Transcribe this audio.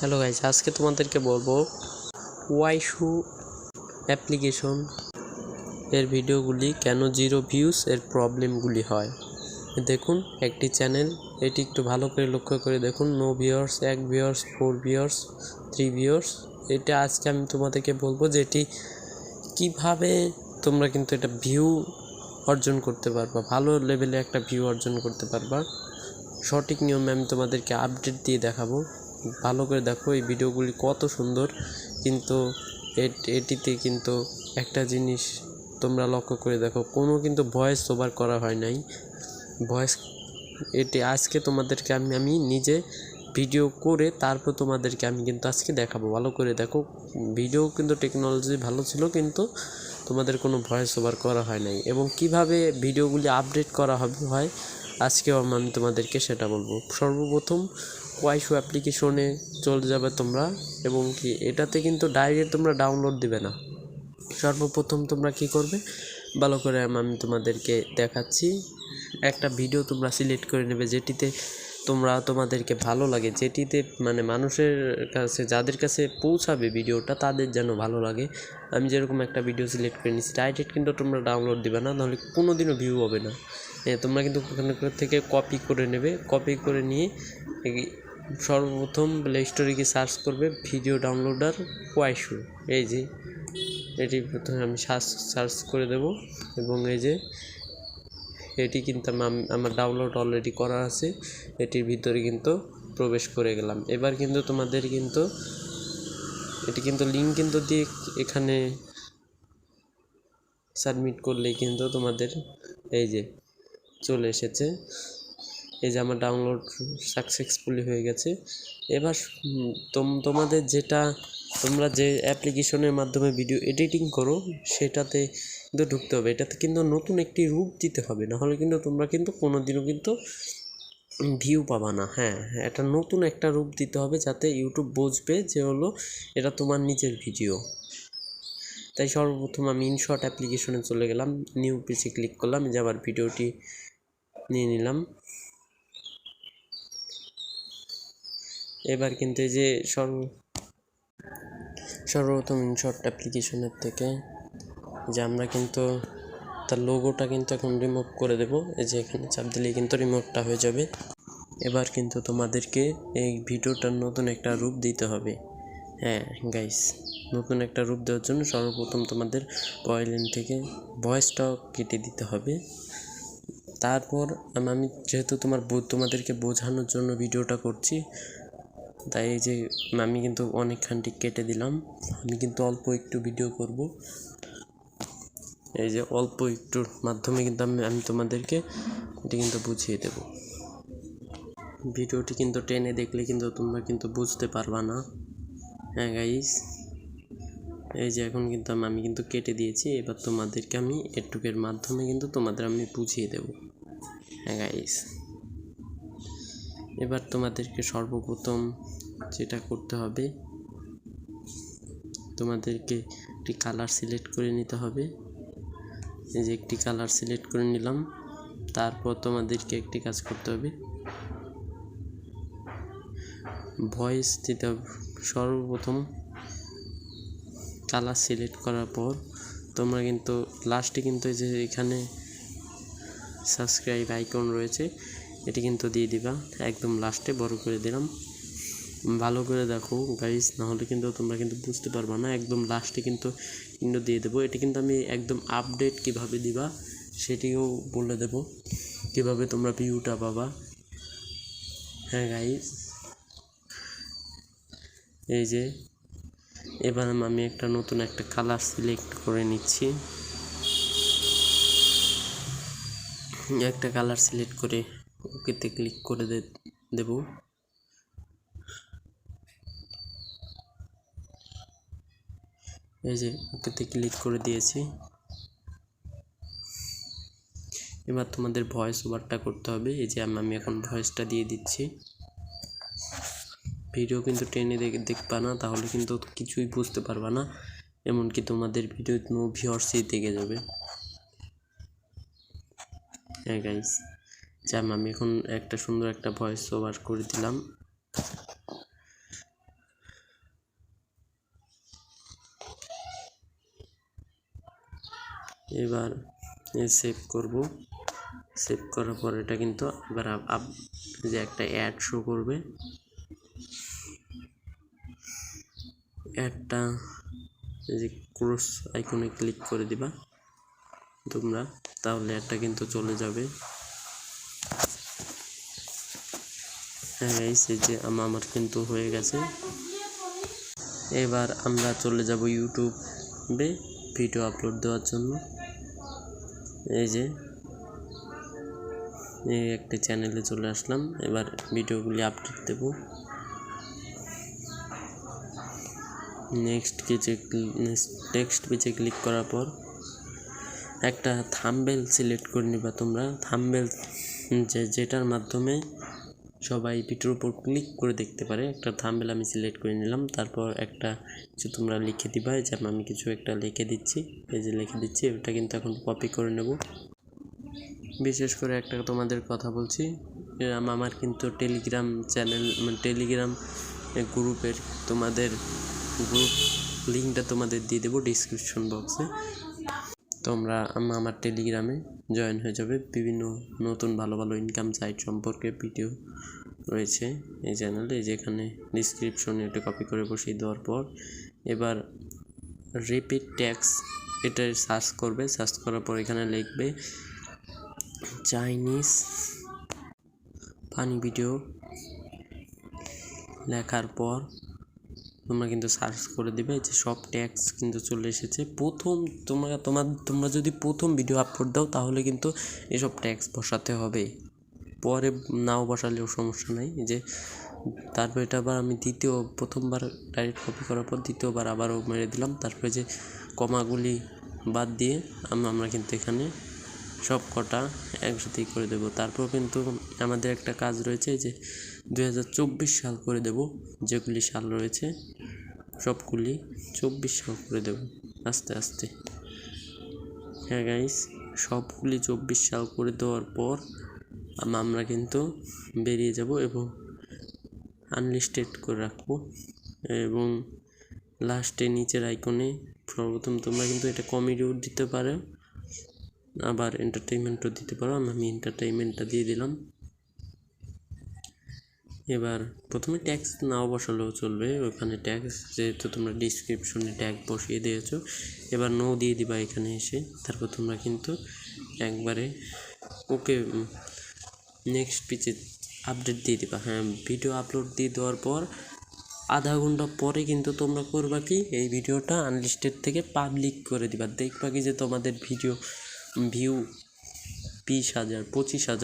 Hello guys, আজকে তোমাদেরকে বলবো ওয়াইশু অ্যাপ্লিকেশন এর ভিডিওগুলি কেন জিরো ভিউজ এর প্রবলেমগুলি হয়। দেখুন একটি চ্যানেল, এটি একটু ভালো করে লক্ষ্য করে দেখুন। No viewers, 1 viewers, 4 viewers, 3 viewers. এটা আজকে আমি তোমাদেরকে বলবো যে এটি কীভাবে তোমরা কিন্তু এটা ভিউ অর্জন করতে পারবা, ভালো লেভেলে একটা ভিউ অর্জন করতে পারবা। সঠিক নিয়মে আমি তোমাদেরকে আপডেট দিয়ে দেখাবো। ভালো করে দেখো, এই ভিডিওগুলি কত সুন্দর। কিন্তু এটিতে কিন্তু একটা জিনিস তোমরা লক্ষ্য করে দেখো, কোনো কিন্তু ভয়েস ওভার করা হয় নাই। এটি আজকে তোমাদেরকে আমি নিজে ভিডিও করে তারপর তোমাদেরকে আমি কিন্তু আজকে দেখাবো। ভালো করে দেখো, ভিডিও কিন্তু টেকনোলজি ভালো ছিল, কিন্তু তোমাদের কোনো ভয়েস ওভার করা হয় নাই। এবং কিভাবে ভিডিওগুলি আপডেট করা হয় আজকেও আমি তোমাদেরকে সেটা বলবো। সর্বপ্রথম ওয়াইশু অ্যাপ্লিকেশনে চলে যাবে তোমরা, এবং কি এটাতে কিন্তু ডাইরেক্ট তোমরা ডাউনলোড দিবে না। সর্বপ্রথম তোমরা কি করবে, ভালো করে আমি তোমাদেরকে দেখাচ্ছি। একটা ভিডিও তোমরা সিলেক্ট করে নেবে যেটিতে তোমাদেরকে ভালো লাগে, যেটিতে মানে মানুষের কাছে, যাদের কাছে পৌঁছাবে ভিডিওটা, তাদের যেন ভালো লাগে। আমি যেরকম একটা ভিডিও সিলেক্ট করে নিচ্ছি, ডাইরেক্ট কিন্তু তোমরা ডাউনলোড দিবে না, নাহলে কোনো দিনও ভিউ হবে না। তোমরা কিন্তু ওখানে থেকে কপি করে নেবে। কপি করে নিয়ে সর্বপ্রথম প্লে স্টোরে গিয়ে সার্চ করবে ভিডিও ডাউনলোডার ওয়াইশু। এই যে এটি প্রথমে আমি সার্চ করে দেব, এবং এই যে এটি কিন্তু আমার ডাউনলোড অলরেডি করা আছে। এটির ভিতরে কিন্তু প্রবেশ করে গেলাম। এবার কিন্তু তোমাদের কিন্তু এটি কিন্তু লিঙ্ক কিন্তু দিয়ে এখানে সাবমিট করলেই কিন্তু তোমাদের এই যে চলে এসেছে। এই যে আমার ডাউনলোড সাকসেসফুলি হয়ে গেছে। এবার তোমাদের তোমরা যে অ্যাপ্লিকেশনের মাধ্যমে ভিডিও এডিটিং করো সেটাতে কিন্তু ঢুকতে হবে। এটাতে কিন্তু নতুন একটি রূপ দিতে হবে, নাহলে কিন্তু তোমরা কিন্তু কোনো দিনও কিন্তু ভিউ পাবা না। হ্যাঁ, এটা নতুন একটা রূপ দিতে হবে, যাতে ইউটিউব বুঝবে যে হলো এটা তোমার নিজের ভিডিও। তাই সর্বপ্রথম আমি ইনশট অ্যাপ্লিকেশনে চলে গেলাম, নিউ পিসি ক্লিক করলাম, যে আবার ভিডিওটি নিয়ে নিলাম। এবার কিন্তু এই যে সর্বপ্রথম ইনশট অ্যাপ্লিকেশনের থেকে যে আমরা কিন্তু তার লোগোটা কিন্তু এখন রিমুভ করে দেব। এই যে এখানে চাপ দিলেই কিন্তু রিমুভটা হয়ে যাবে। এবার কিন্তু তোমাদেরকে এই ভিডিওটার নতুন একটা রূপ দিতে হবে। হ্যাঁ গাইস, নতুন একটা রূপ দেওয়ার জন্য সর্বপ্রথম তোমাদের ভয়েস থেকে ভয়েসটাও কেটে দিতে হবে। তারপর আমি যেহেতু তোমাদেরকে বোঝানোর জন্য ভিডিওটা করছি, তাই এই যে আমি কিন্তু অনেকখানটি কেটে দিলাম। আমি কিন্তু অল্প একটু ভিডিও করব। এই যে অল্প একটুর মাধ্যমে কিন্তু আমি তোমাদেরকে এটি কিন্তু বুঝিয়ে দেব। ভিডিওটি কিন্তু টেনে দেখলে কিন্তু তোমরা কিন্তু বুঝতে পারবা না। হ্যাঁ গাইস, এই যে এখন কিন্তু আমি কিন্তু কেটে দিয়েছি। এবার তোমাদেরকে আমি এটুকের মাধ্যমে কিন্তু আমি বুঝিয়ে দেব। হ্যাঁ গাইস, এবার তোমাদেরকে সর্বপ্রথম যেটা করতে হবে, তোমাদেরকে একটি কালার সিলেক্ট করে নিতে হবে। এই যে একটি কালার সিলেক্ট করে নিলাম। তারপর তোমাদেরকে একটি কাজ করতে হবে, ভয়েস দিতে হবে। সর্বপ্রথম কালার সিলেক্ট করার পর তোমরা কিন্তু লাস্টে কিন্তু এই যে এখানে সাবস্ক্রাইব আইকন রয়েছে, এটি কিন্তু দিয়ে দিবা একদম লাস্টে, বড় করে দিলাম। ভালো করে দেখো গাইস, নাহলে কিন্তু তোমরা কিন্তু বুঝতে পারবা না। একদম লাস্টে কিন্তু দিয়ে দেবো। এটি কিন্তু আমি একদম আপডেট কিভাবে দিবা সেটিও বলে দেব, কিভাবে তোমরা ভিউটা পাবা। হ্যাঁ গাইস, এই যে এবার আমি একটা নতুন একটা কালার সিলেক্ট করে নিচ্ছি। একটা কালার সিলেক্ট করে ওকেতে ক্লিক করে দেব। এই যে ওকেতে ক্লিক করে দিয়েছি। এবার তোমাদের ভয়েস ওভারটা করতে হবে। এই যে আমি এখন ভয়েসটা দিয়ে দিচ্ছি। ভিডিও কিন্তু টেনে দেখবা না, তাহলে কিন্তু কিছুই বুঝতে পারবা না, এমনকি তোমাদের ভিডিও নো ভিউয়ার্সই থেকে যাবে। হ্যাঁ গাইস, যে আমি এখন একটা সুন্দর একটা ভয়েস ওভার করে দিলাম। এবার সেভ করব। সেভ করার পর এটা কিন্তু এবার যে একটা অ্যাড শো করবে, অ্যাডটা যে ক্রস আইকনে ক্লিক করে দিবা তোমরা, তাহলে অ্যাডটা কিন্তু চলে যাবে। হ্যাঁ এই যে আমার কিন্তু হয়ে গেছে। এবার আমরা চলে যাব ইউটিউবে ভিডিও আপলোড দেওয়ার জন্য। এই যে এই একটা চ্যানেলে চলে আসলাম। এবার ভিডিওগুলি আপলোড দেব। নেক্সট পেজে ক্লিক করার পর একটা থাম্বনেল সিলেক্ট করে নিবা তোমরা। থাম্বনেল যেটার মাধ্যমে সবাই ভিডিওর উপর ক্লিক করে দেখতে পারে, একটা থাম্বনেল আমি সিলেক্ট করে নিলাম। তারপর একটা কিছু তোমরা লিখে দিবা, যে আমি কিছু একটা লিখে দিচ্ছি। এই যে লিখে দিচ্ছি, এটা কিন্তু এখন কপি করে নেব। বিশেষ করে একটা তোমাদের কথা বলছি, আমার কিন্তু টেলিগ্রাম চ্যানেল টেলিগ্রাম গ্রুপের তোমাদের গ্রুপ লিঙ্কটা তোমাদের দিয়ে দেবো ডিসক্রিপশন বক্সে। তোমরা আমার টেলিগ্রামে জয়েন হয়ে যাবে। বিভিন্ন নতুন ভালো ভালো ইনকাম সাইট সম্পর্কে ভিডিও রয়েছে এই চ্যানেলে। যেখানে ডিসক্রিপশনে এটা কপি করে বসিয়ে দেওয়ার পর এবার রিপিট ট্যাক্স এটা সার্চ করবে। সার্চ করার পর এখানে লিখবে চাইনিজ ফানি ভিডিও। লেখার পর তোমরা কিন্তু সার্চ করে দিবে, যে সব ট্যাক্স কিন্তু চলে এসেছে। তোমরা যদি প্রথম ভিডিও আপলোড দাও তাহলে কিন্তু এসব ট্যাক্স বসাতে হবে, পরে নাও বসালেও সমস্যা নাই। যে তারপর এটা আবার আমি প্রথমবার ডাইরেক্ট কপি করার পর দ্বিতীয়বার আবারও মেরে দিলাম। তারপরে যে কমাগুলি বাদ দিয়ে আমরা কিন্তু এখানে সব কটা একসাথেই করে দেব। তারপর কিন্তু আমাদের একটা কাজ রয়েছে, যে 2024 সাল করে দেব। যেগুলি সাল রয়েছে সবগুলি 24 সাল করে দেব আস্তে আস্তে। হ্যাঁ গাইস, সবগুলি 24 সাল করে দেওয়ার পর আমরা কিন্তু বেরিয়ে যাব এবং আনলিস্টেড করে রাখবো। এবং লাস্টে নিচের আইকনে সর্বপ্রথম তোমরা কিন্তু এটা কমেডিও দিতে পারো, আবার এন্টারটেইনমেন্টও দিতে পারো। আমি এন্টারটেইনমেন্টটা দিয়ে দিলাম। এবার প্রথমে ট্যাক্স নাও বসালেও চলবে, ওখানে ট্যাক্স যেহেতু তোমরা ডিসক্রিপশনে ট্যাগ বসিয়ে দিয়েছো, এবার নো দিয়ে দিবা এখানে এসে। তারপর তোমরা কিন্তু একবারে ওকে নেক্সট পেজে আপডেট দিয়ে দিবা। হ্যাঁ, ভিডিও আপলোড দিয়ে দেওয়ার পর আধা ঘন্টা পরে কিন্তু তোমরা করবা কি, এই ভিডিওটা আনলিস্টেড থেকে পাবলিক করে দিবা। দেখবা কি যে তোমাদের ভিডিও ভিউ 20,000 25,000